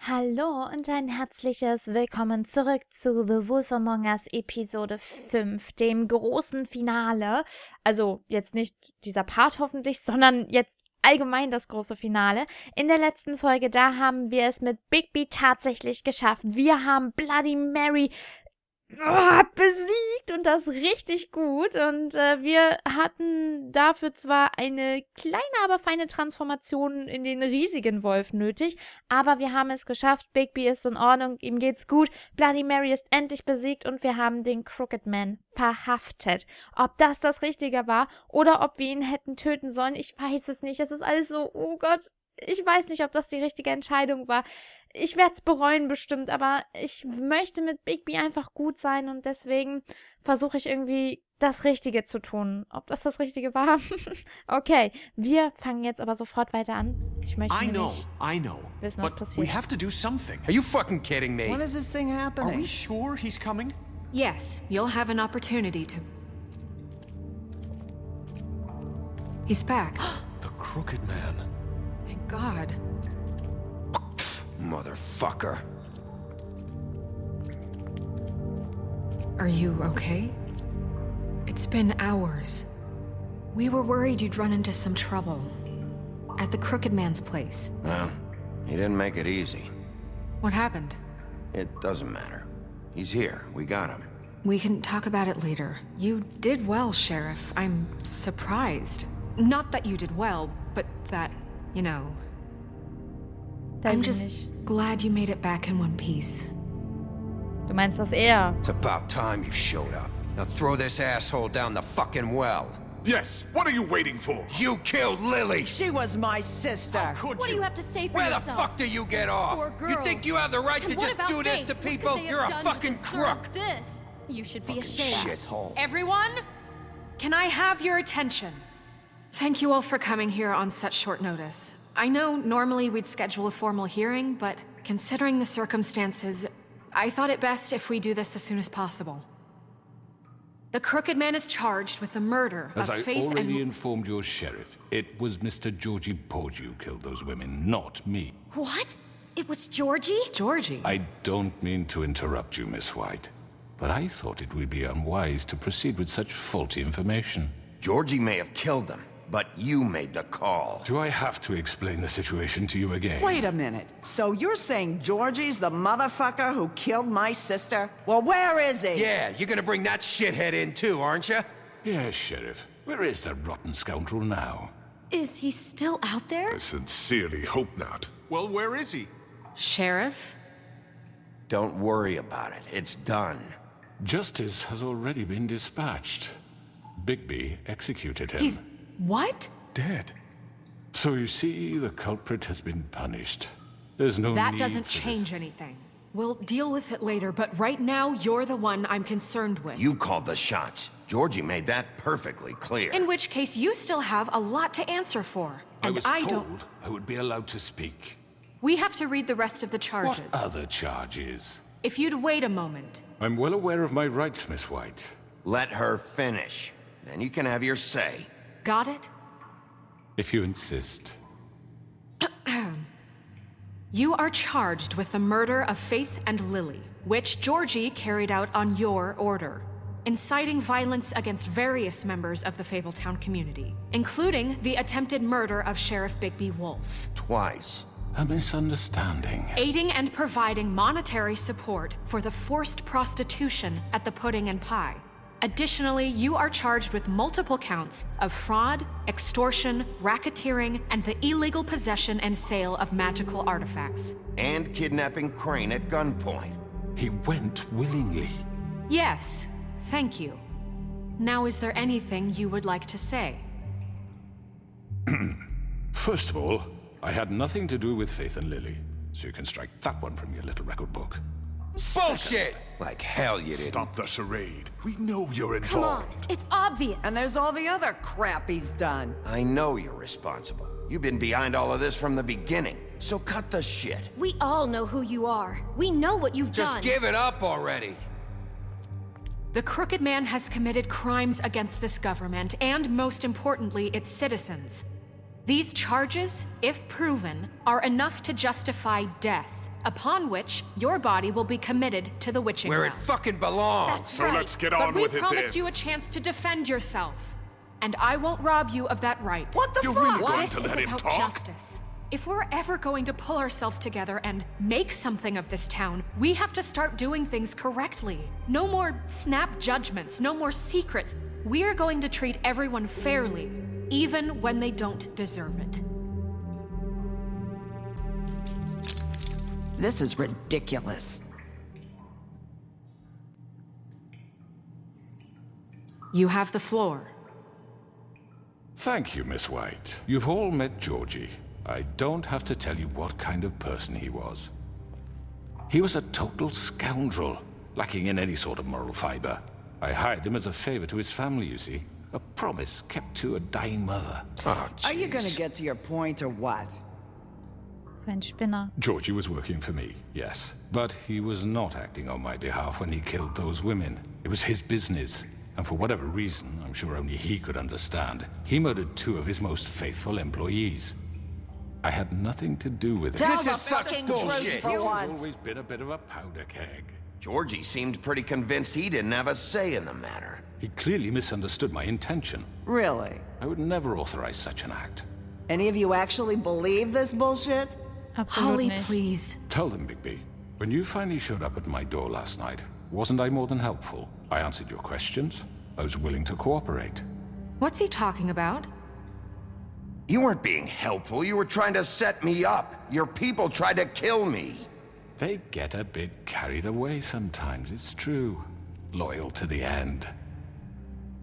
Hallo und ein herzliches Willkommen zurück zu The Wolf Among Us Episode 5, dem großen Finale. Also jetzt nicht dieser Part hoffentlich, sondern jetzt allgemein das große Finale. In der letzten Folge, da haben wir es mit Bigby tatsächlich geschafft. Wir haben Bloody Mary besiegt und das richtig gut und wir hatten dafür zwar eine kleine, aber feine Transformation in den riesigen Wolf nötig, aber wir haben es geschafft. Bigby ist in Ordnung, ihm geht's gut, Bloody Mary ist endlich besiegt und wir haben den Crooked Man verhaftet. Ob das Richtige war oder ob wir ihn hätten töten sollen, ich weiß es nicht. Es ist alles so, oh Gott, ich weiß nicht, ob das die richtige Entscheidung war. Ich werde es bereuen bestimmt, aber ich möchte mit Bigby einfach gut sein und deswegen versuche ich irgendwie das Richtige zu tun. Ob das Richtige war? Okay, wir fangen jetzt aber sofort weiter an. Ich möchte nicht wissen, was passiert. We have to do something. Are you fucking kidding me? When is this thing happening? Are we sure he's coming? Yes, you'll have an opportunity to... He's back. The Crooked Man. Thank God. Motherfucker. Are you okay? It's been hours. We were worried you'd run into some trouble. At the Crooked Man's place. Well, he didn't make it easy. What happened? It doesn't matter. He's here. We got him. We can talk about it later. You did well, Sheriff. I'm surprised. Not that you did well, but that, you know... I'm just glad you made it back in one piece. Du meinst das eher? It's about time you showed up. Now throw this asshole down the fucking well. Yes, what are you waiting for? You killed Lily! She was my sister. What do you have to say for Where yourself? the fuck do you get off? Poor You girls. think you have the right And to what just about do this Faith? to What could people? they have You're a done to fucking deserve crook! This? You should be Fucking ashamed. shithole. Everyone, can I have your attention? Thank you all for coming here on such short notice. I know normally we'd schedule a formal hearing, but considering the circumstances, I thought it best if we do this as soon as possible. The Crooked Man is charged with the murder As of I Faith already informed your sheriff, it was Mr. Georgie Porgy who killed those women, not me. What? It was Georgie? Georgie. I don't mean to interrupt you, Miss White, but I thought it would be unwise to proceed with such faulty information. Georgie may have killed them, but you made the call. Do I have to explain the situation to you again? Wait a minute. So you're saying Georgie's the motherfucker who killed my sister? Well, where is he? Yeah, you're gonna bring that shithead in too, aren't you? Yes, Sheriff. Where is that rotten scoundrel now? Is he still out there? I sincerely hope not. Well, where is he? Sheriff? Don't worry about it. It's done. Justice has already been dispatched. Bigby executed him. He's... what? Dead. So you see, the culprit has been punished. There's no That need doesn't for this. change anything. We'll deal with it later, but right now, you're the one I'm concerned with. You called the shots. Georgie made that perfectly clear. In which case, you still have a lot to answer for. I And was I told don't... I would be allowed to speak. We have to read the rest of the charges. What other charges? If you'd wait a moment. I'm well aware of my rights, Miss White. Let her finish. Then you can have your say. Got it? If you insist. You are charged with the murder of Faith and Lily, which Georgie carried out on your order, inciting violence against various members of the Fabletown community, including the attempted murder of Sheriff Bigby Wolf, Twice. A misunderstanding. aiding and providing monetary support for the forced prostitution at the Pudding and Pie. Additionally, you are charged with multiple counts of fraud, extortion, racketeering, and the illegal possession and sale of magical artifacts. And kidnapping Crane at gunpoint. He went willingly. Yes, thank you. Now, is there anything you would like to say? First of all, I had nothing to do with Faith and Lily, so you can strike that one from your little record book. Bullshit! Like hell you didn't. Stop the charade. We know you're Come on, involved. it's obvious. And there's all the other crap he's done. I know you're responsible. You've been behind all of this from the beginning. So cut the shit. We all know who you are. We know what you've Just done. give it up already. The Crooked Man has committed crimes against this government and, most importantly, its citizens. These charges, if proven, are enough to justify death, upon which your body will be committed to the witching Where it realm. fucking belongs. That's So right. let's get on with it But we promised then. you a chance to defend yourself. And I won't rob you of that right. What the You're fuck? really going This to is let him about talk? justice. If we're ever going to pull ourselves together and make something of this town, we have to start doing things correctly. No more snap judgments, no more secrets. We're going to treat everyone fairly, even when they don't deserve it. This is ridiculous. You have the floor. Thank you, Miss White. You've all met Georgie. I don't have to tell you what kind of person he was. He was a total scoundrel, lacking in any sort of moral fiber. I hired him as a favor to his family, you see. A promise kept to a dying mother. Are you gonna get to your point or what? So ein Spinner. Georgie was working for me, yes. But he was not acting on my behalf when he killed those women. It was his business. And for whatever reason, I'm sure only he could understand, he murdered 2 of his most faithful employees. I had nothing to do with it. Tell This the is such fucking bullshit. truth for He's once. always been a bit of a powder keg. Georgie seemed pretty convinced he didn't have a say in the matter. He clearly misunderstood my intention. Really? I would never authorize such an act. Any of you actually believe this bullshit? Absolut Holly, nicht. please. Tell them, Bigby. When you finally showed up at my door last night, wasn't I more than helpful? I answered your questions. I was willing to cooperate. What's he talking about? You weren't being helpful. You were trying to set me up. Your people tried to kill me. They get a bit carried away sometimes, it's true. Loyal to the end.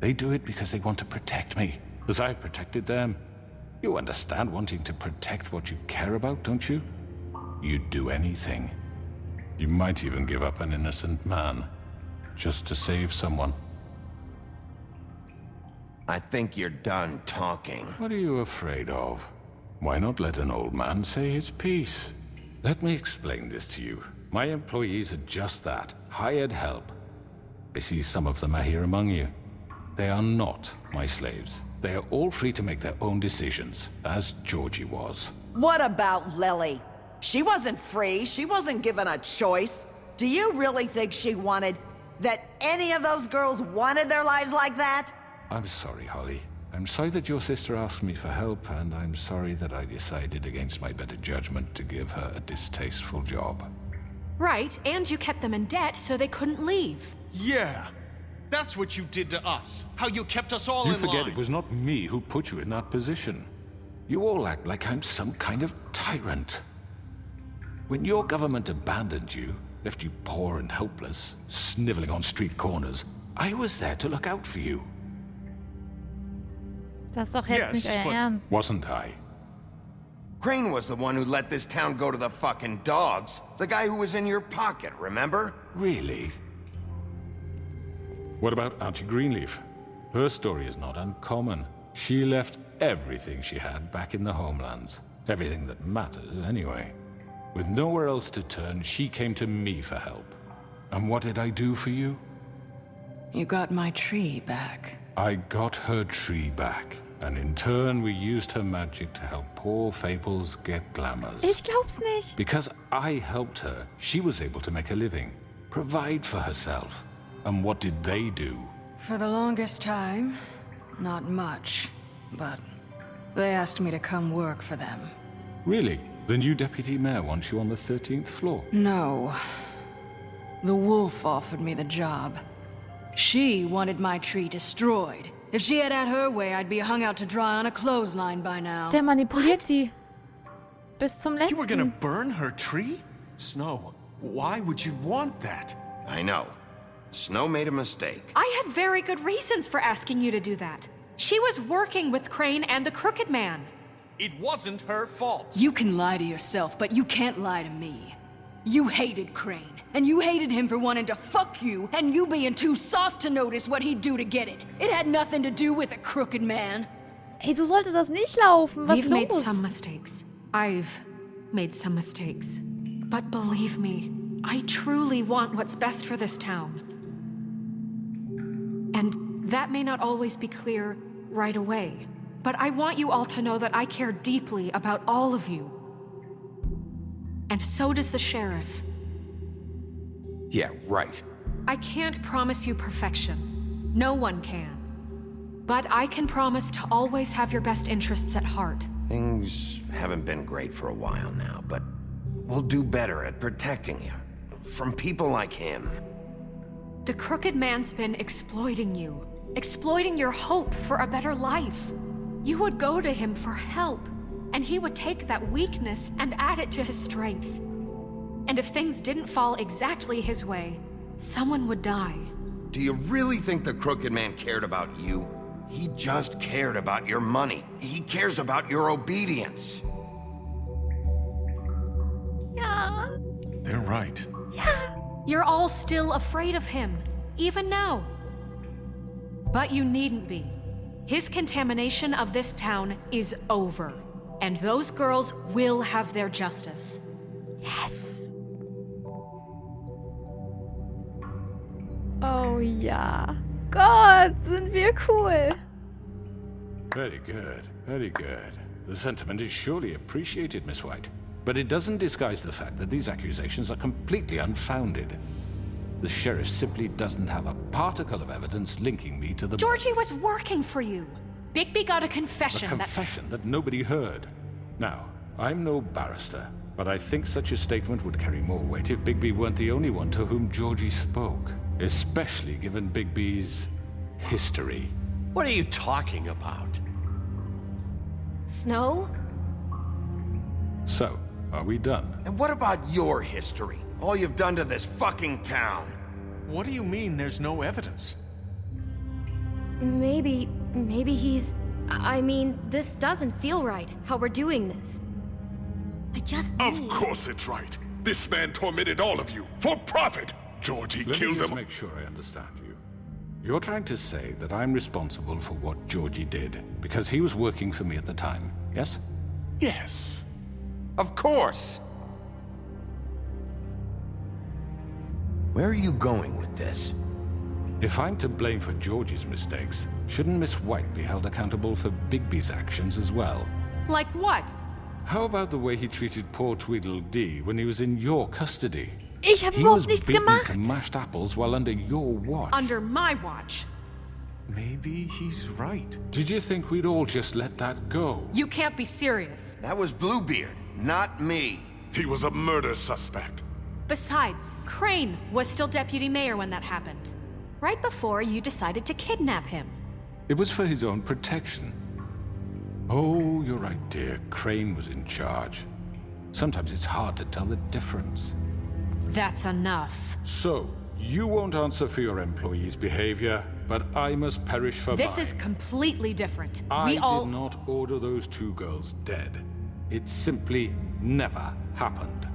They do it because they want to protect me, as I've protected them. You understand wanting to protect what you care about, don't you? You'd do anything. You might even give up an innocent man, just to save someone. I think you're done talking. What are you afraid of? Why not let an old man say his piece? Let me explain this to you. My employees are just that, hired help. I see some of them are here among you. They are not my slaves. They are all free to make their own decisions, as Georgie was. What about Lily? She wasn't free. She wasn't given a choice. Do you really think she wanted that any of those girls wanted their lives like that? I'm sorry, Holly. I'm sorry that your sister asked me for help, and I'm sorry that I decided against my better judgment to give her a distasteful job. Right, and you kept them in debt so they couldn't leave. Yeah, that's what you did to us. How you kept us all You in forget line. it was not me who put you in that position. You all act like I'm some kind of tyrant. When your government abandoned you, left you poor and helpless, sniveling on street corners, I was there to look out for you. Das ist doch jetzt Yes, nicht euer but- Ernst. Wasn't I? Crane was the one who let this town go to the fucking dogs. The guy who was in your pocket, remember? Really? What about Auntie Greenleaf? Her story is not uncommon. She left everything she had back in the homelands. Everything that matters, anyway. With nowhere else to turn, she came to me for help. And what did I do for you? You got my tree back. I got her tree back. And in turn, we used her magic to help poor Fables get glamours. Ich glaub's nicht. Because I helped her, she was able to make a living, provide for herself. And what did they do? For the longest time, not much. But they asked me to come work for them. Really? The new deputy mayor wants you on the 13th floor. No. The wolf offered me the job. She wanted my tree destroyed. If she had her way, I'd be hung out to dry on a clothesline by now. Der manipuliert die. Bis zum You were gonna letzten. burn her tree? Snow, why would you want that? I know. Snow made a mistake. I had very good reasons for asking you to do that. She was working with Crane and the Crooked Man. It wasn't her fault. You can lie to yourself, but you can't lie to me. You hated Crane, and you hated him for wanting to fuck you, and you being too soft to notice what he'd do to get it. It had nothing to do with a crooked man. Ey, so sollte das nicht laufen. Was We've ist made los? some mistakes. I've made some mistakes. But believe me, I truly want what's best for this town. And that may not always be clear right away. But I want you all to know that I care deeply about all of you. And so does the sheriff. Yeah, right. I can't promise you perfection. No one can. But I can promise to always have your best interests at heart. Things haven't been great for a while now, but we'll do better at protecting you. From people like him. The crooked man's been exploiting you. Exploiting your hope for a better life. You would go to him for help, and he would take that weakness and add it to his strength. And if things didn't fall exactly his way, someone would die. Do you really think the crooked man cared about you? He just cared about your money. He cares about your obedience. Ja. They're right. You're all still afraid of him, even now. But you needn't be. His contamination of this town is over, and those girls will have their justice. Yes. Oh ja. Gott, sind wir cool. Very good, very good. The sentiment is surely appreciated, Miss White. But it doesn't disguise the fact that these accusations are completely unfounded. The sheriff simply doesn't have a particle of evidence linking me to the... Georgie was working for you. Bigby got a confession that nobody heard. Now, I'm no barrister, but I think such a statement would carry more weight if Bigby weren't the only one to whom Georgie spoke. Especially given Bigby's history. What are you talking about? Snow? So, are we done? And what about your history? All you've done to this fucking town? What do you mean there's no evidence? Maybe he's... I mean, this doesn't feel right, how we're doing this. I just Of course it's right. This man tormented all of you, for profit! Georgie killed Let me just them. make sure I understand you. You're trying to say that I'm responsible for what Georgie did, because he was working for me at the time, yes? Yes. Of course! Where are you going with this? If I'm to blame for Georgie's mistakes, shouldn't Miss White be held accountable for Bigby's actions as well? Like what? How about the way he treated poor Tweedledee when he was in your custody? Ich habe He überhaupt was nichts beaten gemacht. to mashed apples while under your watch. Under my watch. Maybe he's right. Did you think we'd all just let that go? You can't be serious. That was Bluebeard, not me. He was a murder suspect. Besides, Crane was still deputy mayor when that happened. Right before you decided to kidnap him. It was for his own protection. Oh, you're right, dear. Crane was in charge. Sometimes it's hard to tell the difference. That's enough. So, you won't answer for your employees' behavior, but I must perish for mine. This is completely different. I We all... did not order those two girls dead. It simply never happened.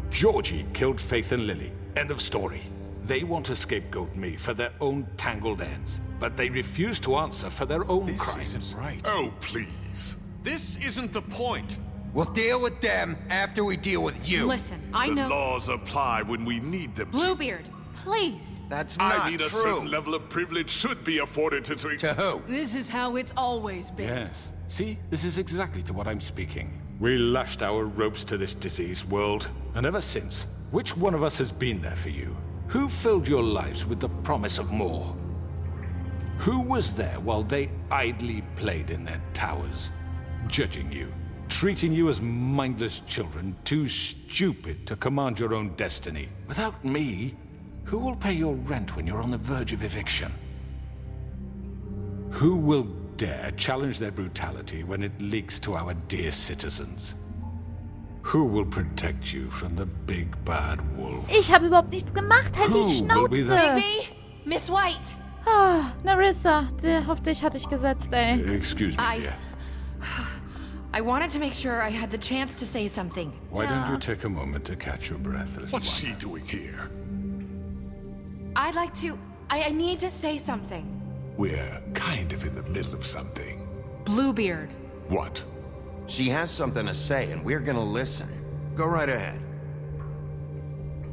Georgie killed Faith and Lily. End of story. They want to scapegoat me for their own tangled ends, but they refuse to answer for their own crimes. This isn't right. Oh, please. This isn't the point. We'll deal with them after we deal with you. Listen, I The know... laws apply when we need them to. Bluebeard, please. That's not I mean, a true. certain level of privilege should be afforded to... To who? This is how it's always been. Yes. See, this is exactly to what I'm speaking. We lashed our ropes to this diseased world, and ever since, which one of us has been there for you? Who filled your lives with the promise of more? Who was there while they idly played in their towers, judging you, treating you as mindless children, too stupid to command your own destiny? Without me, who will pay your rent when you're on the verge of eviction? Who will dare challenge their brutality when it leaks to our dear citizens? Who will protect you from the big bad wolf? Ich habe überhaupt nichts gemacht. Halt die Who will be the- Schnauze. Bigby? Miss White? Ah, Narissa, auf dich hatte ich gesetzt, ey. Excuse me, dear. I wanted to make sure I had the chance to say something. Why don't you take a moment to catch your breath, little What's one? she doing here? I'd like to... I need to say something. We're kind of in the middle of something. Bluebeard. What? She has something to say, and we're gonna listen. Go right ahead.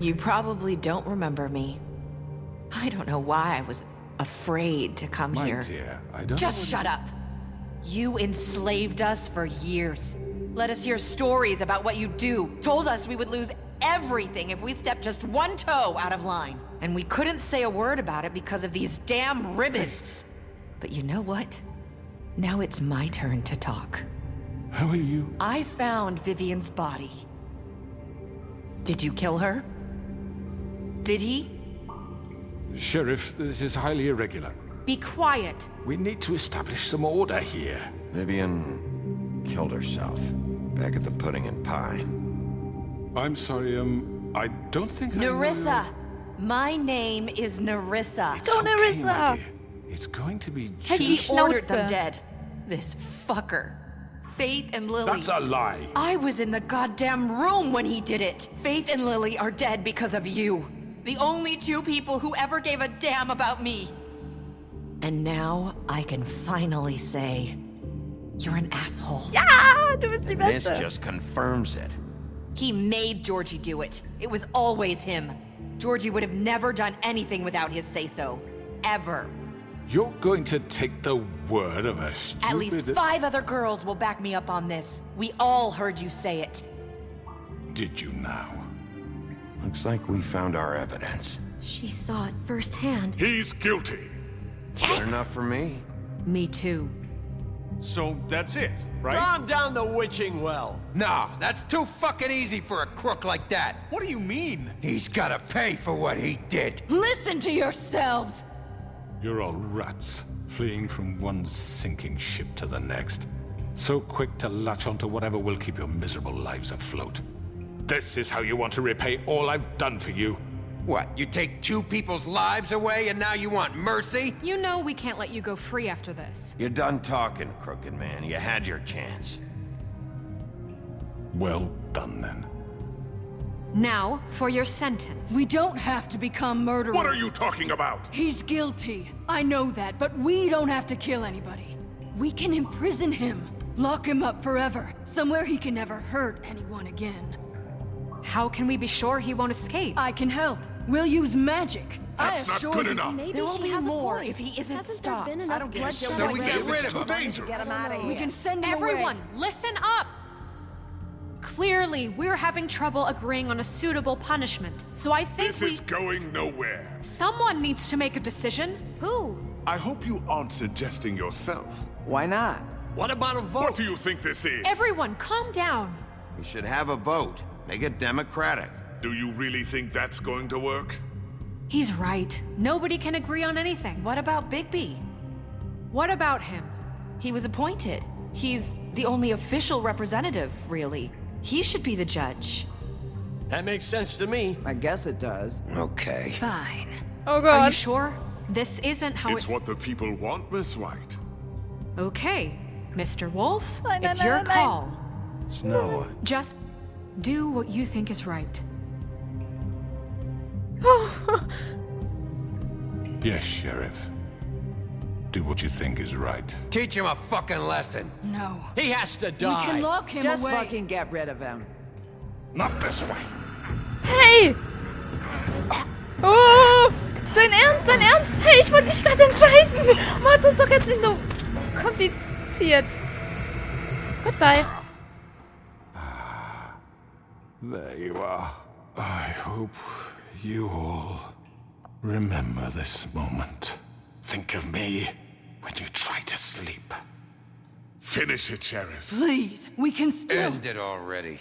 You probably don't remember me. I don't know why I was afraid to come My here. dear, I don't Just know shut up. You enslaved us for years. Let us hear stories about what you do. Told us we would lose everything if we stepped just one toe out of line. And we couldn't say a word about it because of these damn ribbons. But you know what? Now it's my turn to talk. How are you? I found Vivian's body. Did you kill her? Did he? Sheriff, this is highly irregular. Be quiet. We need to establish some order here. Vivian killed herself back at the Pudding and Pie. I'm sorry, I don't think Nerissa! My name is Nerissa. Go, Nerissa! It's going to be Halt die He ordered them Schnauze. dead. This fucker. Faith and Lily. That's a lie. I was in the goddamn room when he did it. Faith and Lily are dead because of you. The only two people who ever gave a damn about me. And now I can finally say, you're an asshole. Ja, du bist die This Beste. just confirms it. He made Georgie do it. It was always him. Georgie would have never done anything without his say-so. Ever. You're going to take the word of a stupid... At least 5 other girls will back me up on this. We all heard you say it. Did you now? Looks like we found our evidence. She saw it firsthand. He's guilty. Good enough for me. Me too. So that's it, right? Calm down the witching well. Nah, that's too fucking easy for a crook like that. What do you mean? He's gotta pay for what he did. Listen to yourselves! You're all rats, fleeing from one sinking ship to the next. So quick to latch onto whatever will keep your miserable lives afloat. This is how you want to repay all I've done for you? What, you take 2 people's lives away and now you want mercy? You know we can't let you go free after this. You're done talking, crooked man. You had your chance. Well done, then. Now, for your sentence. We don't have to become murderers. What are you talking about? He's guilty. I know that, but we don't have to kill anybody. We can imprison him. Lock him up forever. Somewhere he can never hurt anyone again. How can we be sure he won't escape? I can help. We'll use magic. That's I not assure good you. enough. Maybe There will she be has more a point. if he isn't Hasn't there stopped. been I enough don't care. bloodshed So we get already? rid It's of too him. dangerous. Get him out of here. We can send him Everyone, away. listen up! Clearly, we're having trouble agreeing on a suitable punishment, so I think This is going nowhere. someone needs to make a decision. Who? I hope you aren't suggesting yourself. Why not? What about a vote? What do you think this is? Everyone, calm down. We should have a vote. Make it democratic. Do you really think that's going to work? He's right. Nobody can agree on anything. What about Bigby? What about him? He was appointed. He's the only official representative, really. He should be the judge. That makes sense to me. I guess it does. Okay. Fine. Oh Are you Gott. sure? This isn't how It's what the people want, Miss White. Okay, Mr. Wolf, Nein, it's nein, your nein, nein. call. Snow. Just do what you think is right. Yes, Sheriff. Do what you think is right. Teach him a fucking lesson. No. He has to We die. can lock him Just away. fucking get rid of him. Not this way. Hey! Oh! Dein Ernst, dein Ernst? Hey, ich wollte mich gerade entscheiden. Mach das doch jetzt nicht so kompliziert. Goodbye. There you are. I hope you all remember this moment. Think of me when you try to sleep. Finish it, Sheriff. Please, we can still. End it already.